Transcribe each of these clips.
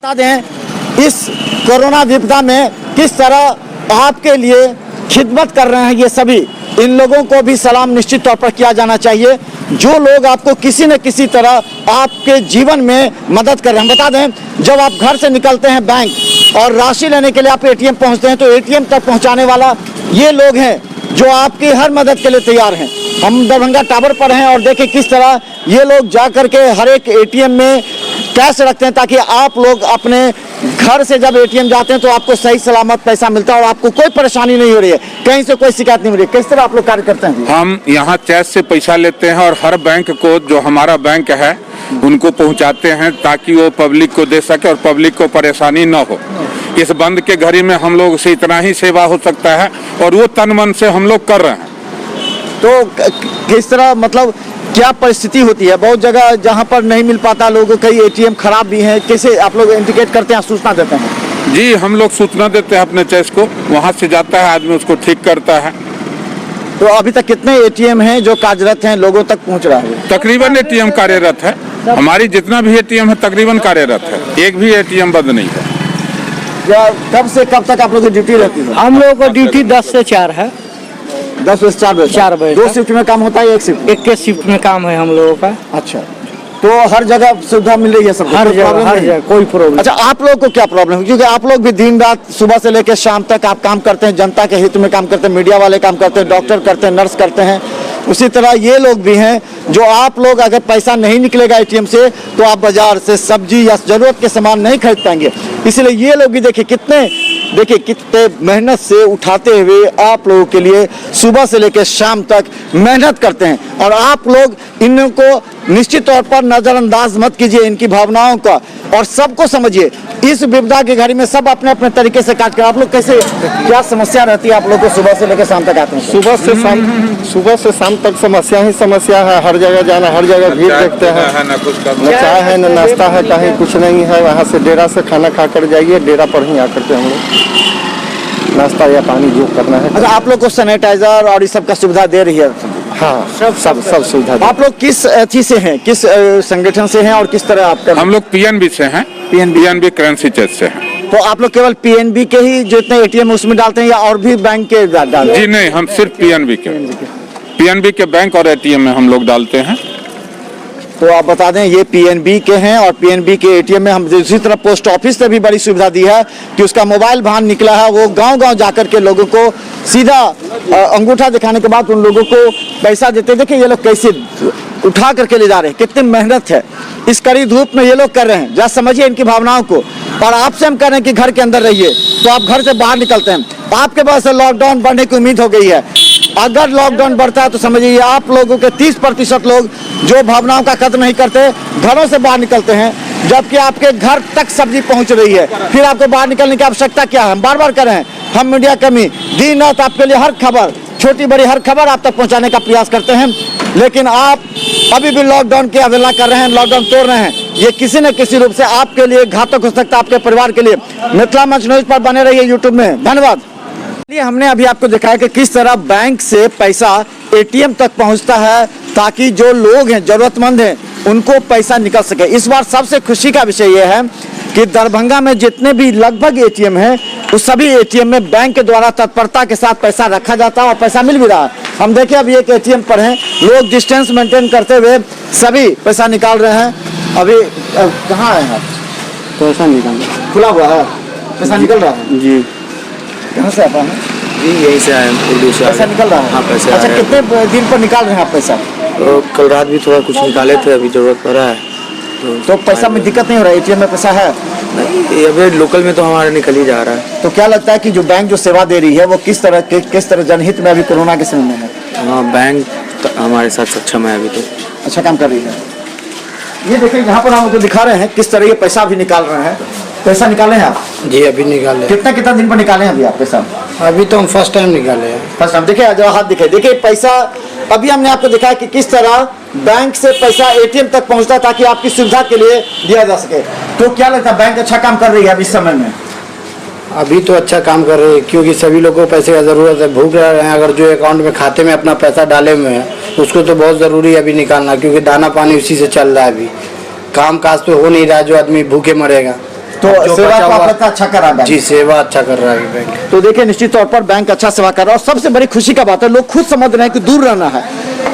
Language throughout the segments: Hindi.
बता दें इस कोरोना विपदा में किस तरह आपके लिए खिदमत कर रहे हैं ये सभी, इन लोगों को भी सलाम निश्चित तौर पर किया जाना चाहिए जो लोग आपको किसी न किसी तरह आपके जीवन में मदद कर रहे हैं। बता दें जब आप घर से निकलते हैं बैंक और राशि लेने के लिए आप एटीएम पहुंचते हैं तो एटीएम तक पहुंचाने वाला ये लोग हैं जो आपकी हर मदद के लिए तैयार हैं। हम दरभंगा टावर पर हैं और देखें किस तरह ये लोग जा करके हर एक एटीएम में कैश रखते हैं ताकि आप लोग अपने घर से जब एटीएम जाते हैं तो आपको सही सलामत पैसा मिलता है और आपको कोई परेशानी नहीं हो रही है, कहीं से कोई शिकायत नहीं हो रही है। किस तरह आप लोग कार्य करते हैं? हम यहाँ कैश से पैसा लेते हैं और हर बैंक को जो हमारा बैंक है उनको पहुँचाते हैं ताकि वो पब्लिक को दे सके और पब्लिक को परेशानी न हो। इस बंद के घड़ी में हम लोग से इतना ही सेवा हो सकता है और वो तन मन से हम लोग कर रहे हैं। तो किस तरह मतलब क्या परिस्थिति होती है? बहुत जगह जहाँ पर नहीं मिल पाता लोगों, कई एटीएम खराब भी हैं, कैसे आप लोग इंडिकेट करते हैं, सूचना देते हैं? जी हम लोग सूचना देते हैं अपने चैस को, वहाँ से जाता है आदमी उसको ठीक करता है। तो अभी तक कितने एटीएम हैं जो कार्यरत हैं, लोगों तक पहुँच रहा है? तकरीबन एटीएम कार्यरत है, हमारी जितना भी एटीएम है तकरीबन कार्यरत है, एक भी एटीएम बंद नहीं है। कब से कब तक आप लोग की ड्यूटी रहती है? हम लोगों को ड्यूटी 10 से 4 है। 10 से 4 बजे? 4 बजे। 2 शिफ्ट में काम होता है? 1 शिफ्ट? एक के शिफ्ट में काम है हम लोगों का। अच्छा, तो हर जगह सुविधा मिल रही है सबको? हर जगह कोई प्रॉब्लम। अच्छा, आप लोगों को क्या प्रॉब्लम है? क्योंकि आप लोग भी दिन रात सुबह से लेकर शाम तक आप काम करते हैं, जनता के हित में काम करते हैं, मीडिया वाले काम करते हैं, डॉक्टर करते हैं, नर्स करते हैं। उसी तरह ये लोग भी हैं जो आप लोग अगर पैसा नहीं निकलेगा एटीएम से तो आप बाजार से सब्जी या जरूरत के सामान नहीं खरीद पाएंगे। इसलिए ये लोग भी देखिए कितने मेहनत से उठाते हुए आप लोगों के लिए सुबह से लेकर शाम तक मेहनत करते हैं और आप लोग इनको निश्चित तौर पर नजरअंदाज मत कीजिए इनकी भावनाओं का और सबको समझिए। इस विपदा की घड़ी में सब अपने अपने तरीके से काट कर आप लोग कैसे, क्या समस्या रहती है आप लोग को सुबह से लेकर शाम तक आते हैं? सुबह से शाम तक समस्या ही समस्या है। हर जगह जाना, हर जगह भीड़ देखते हैं, न चाय है न नाश्ता है, कहीं कुछ नहीं है। वहाँ से डेरा से खाना खा कर जाइए, डेरा पर ही आकर के हम लोग नाश्ता या पानी जो करना है। अच्छा, आप लोग को सैनिटाइजर और इस सब का सुविधा दे रही है? हाँ, सब सुविधा। आप लोग किस अथी से हैं, किस संगठन से हैं और किस तरह आपका? हम लोग पीएनबी से हैं, पीएनबी करेंसी चेस से हैं। तो आप लोग केवल पीएनबी के ही जो इतने एटीएम उसमें डालते हैं या और भी बैंक के डालते हैं? जी नहीं, हम सिर्फ पीएनबी के बैंक और एटीएम में हम लोग डालते हैं। तो आप बता दें ये पीएनबी के हैं और पीएनबी के एटीएम में हम दूसरी तरफ पोस्ट ऑफिस से भी बड़ी सुविधा दी है कि उसका मोबाइल वाहन निकला है, वो गांव-गांव जाकर के लोगों को सीधा अंगूठा दिखाने के बाद उन लोगों को पैसा देते हैं। देखिए ये लोग कैसे उठा करके ले जा रहे हैं, कितनी मेहनत है इस कड़ी धूप में ये लोग कर रहे हैं। जरा समझिए इनकी भावनाओं को। और आपसे हम कह रहे हैं कि घर के अंदर रहिए तो आप घर से बाहर निकलते हैं, आपके पास से लॉकडाउन बढ़ने की उम्मीद हो गई है। अगर लॉकडाउन बढ़ता है तो समझिए आप लोगों के 30% लोग जो भावनाओं का कदर नहीं करते घरों से बाहर निकलते हैं, जबकि आपके घर तक सब्जी पहुंच रही है, फिर आपको बाहर निकलने की आवश्यकता क्या है? हम बार बार कर रहे हैं, हम मीडिया कर्मी दिन रात आपके लिए हर खबर, छोटी बड़ी हर खबर आप तक पहुंचाने का प्रयास करते हैं, लेकिन आप अभी भी लॉकडाउन की अवहेलना कर रहे हैं, लॉकडाउन तोड़ रहे हैं। ये किसी न किसी रूप से आपके लिए घातक हो सकता है, आपके परिवार के लिए। मिथिला मंच न्यूज पर बने रहिए यूट्यूब में। धन्यवाद। हमने अभी आपको दिखाया कि किस तरह बैंक से पैसा एटीएम तक पहुंचता है ताकि जो लोग हैं, जरूरतमंद हैं, उनको पैसा निकल सके। इस बार सबसे खुशी का विषय यह है कि दरभंगा में जितने भी लगभग एटीएम हैं उस सभी एटीएम में बैंक के द्वारा तत्परता के साथ पैसा रखा जाता है और पैसा मिल भी रहा है। हम देखें अभी एक एटीएम पर हैं, लोग डिस्टेंस मेंटेन करते हुए सभी पैसा निकाल रहे हैं। अभी कहाँ आए हैं? पैसा निकालना खुला हुआ है, पैसा निकल रहा है जी। कहाँ से आता है? जी यहीं से आए हैं, उर्दू से। पैसा निकल रहा है? हाँ, पैसे। अच्छा, कितने दिन पर निकाल रहे हैं आप पैसा? तो कल रात भी थोड़ा कुछ निकाले थे, अभी जरूरत पड़ रहा है तो पैसा में दिक्कत नहीं हो रहा है? एटीएम में पैसा है? नहीं, अभी लोकल में तो हमारा निकल ही जा रहा है। तो क्या लगता है कि जो बैंक जो सेवा दे रही है वो किस तरह जनहित में अभी कोरोना के समय में है? हाँ, बैंक तो हमारे साथ सक्षम है, अभी तो अच्छा काम कर रही है। ये देखिए यहाँ पर हम आपको दिखा रहे हैं किस तरह ये पैसा अभी निकाल रहे हैं। पैसा निकाले हैं आप? जी अभी निकाले। कितना दिन पर निकाले हैं अभी आप पैसा? अभी तो हम फर्स्ट टाइम निकाले हैं। First time. देखिए जो हाथ दिखाई, देखिए पैसा अभी हमने आपको दिखाया कि किस तरह बैंक से पैसा एटीएम तक पहुंचता ताकि आपकी सुविधा के लिए दिया जा सके। तो क्या लगता है बैंक अच्छा काम कर रही है अभी इस समय में? अभी तो अच्छा काम कर रही है क्योंकि सभी लोगों को पैसे का ज़रूरत है, भूख रहे हैं। अगर जो अकाउंट में खाते में अपना पैसा डाले हुए हैं उसको तो बहुत ज़रूरी है अभी निकालना, क्योंकि दाना पानी उसी से चल रहा है। अभी काम काज तो हो नहीं रहा, जो आदमी भूखे मरेगा। तो जो सेवा बचा को हुआ- आपका अच्छा करा बैंक। जी सेवा अच्छा कर रहा है बैंक। तो देखिए निश्चित तौर पर बैंक अच्छा सेवा कर रहा है और सबसे बड़ी खुशी का बात है लोग खुद समझ रहे हैं कि दूर रहना है।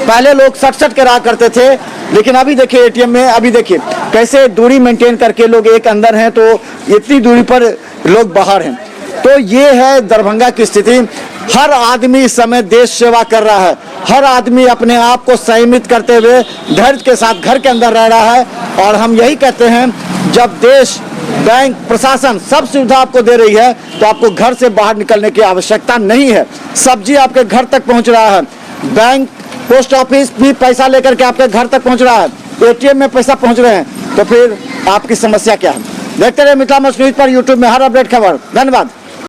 पहले लोग सट के रहा करते थे, लेकिन अभी देखिए एटीएम में अभी देखिए कैसे दूरी मेंटेन करके लोग एक अंदर हैं तो इतनी दूरी पर लोग बाहर हैं। तो ये है दरभंगा की स्थिति। हर आदमी इस समय देश सेवा कर रहा है, हर आदमी अपने आप को संयमित करते हुए धैर्य के साथ घर के अंदर रह रहा है। और हम यही कहते हैं जब देश, बैंक, प्रशासन सब सुविधा आपको दे रही है तो आपको घर से बाहर निकलने की आवश्यकता नहीं है। सब्जी आपके घर तक पहुंच रहा है, बैंक, पोस्ट ऑफिस भी पैसा लेकर के आपके घर तक पहुंच रहा है, एटीएम में पैसा पहुंच रहे हैं, तो फिर आपकी समस्या क्या है? देखते रहे मिथिला मस्ट न्यूज पर यूट्यूब में हर अपडेट खबर। धन्यवाद।